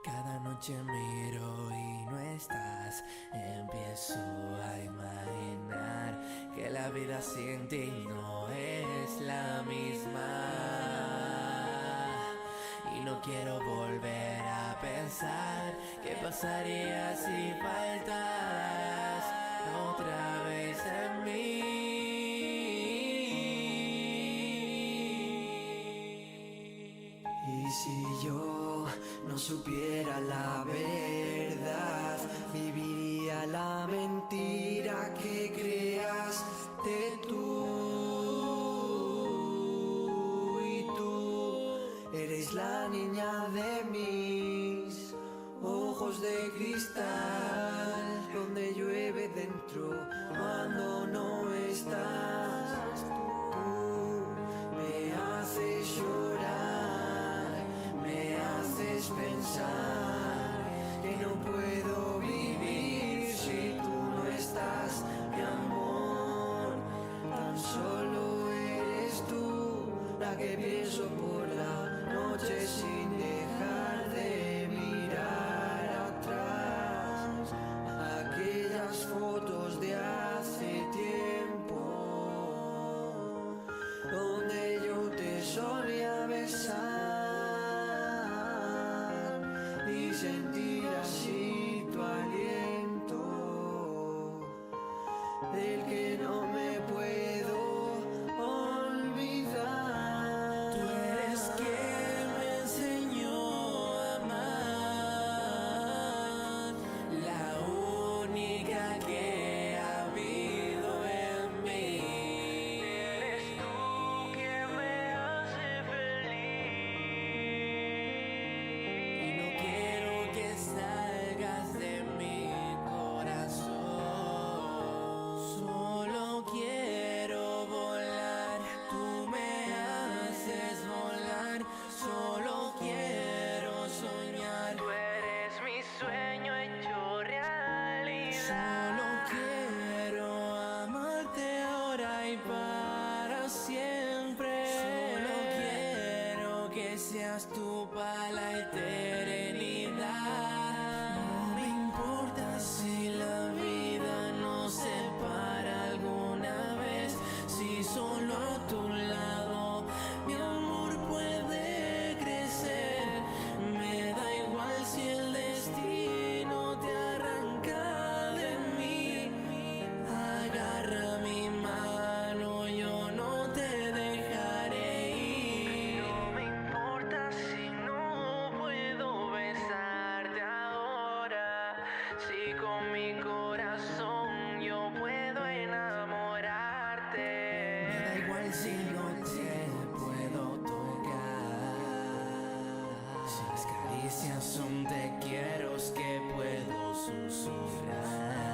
Cada noche miro y no estás. Empiezo a imaginar que la vida sin ti no es la misma. Y no quiero volver a pensar qué pasaría si faltas otra vez en mí. Y si yo no supiera la verdad, viviría la mentira que creaste tú. Y tú eres la niña de mis ojos de cristal, donde llueve dentro cuando no estás. Tú me haces llorar, me haces pensar que no puedo vivir si tú no estás, mi amor. Tan solo eres tú la que pienso por la noche sin dejar de mirar atrás. Aquellas fotos de hace tiempo donde yo te solía besar y sentir así tu aliento, del que no me puedo olvidar. Tú eres quien me enseñó a amar, la única que ha habido en mí. Eres tú quien me hace feliz. Y no quiero que salgas de mi corazón. Solo quiero volar, tú me haces volar. Solo quiero soñar. Tú eres mi sueño hecho realidad. Solo quiero amarte ahora y para siempre. Solo quiero que seas tú para la eternidad. No me importa si la vida nos separa alguna vez, si solo a tu lado mi amor puede crecer. Me da igual si el destino te arranca de mí. Agarra mi mano, yo no te dejaré ir. No me importa si no puedo besarte ahora, si con mi corazón yo puedo enamorarte. Me da igual si no te puedo tocar, si las caricias son te quiero que puedo susurrar.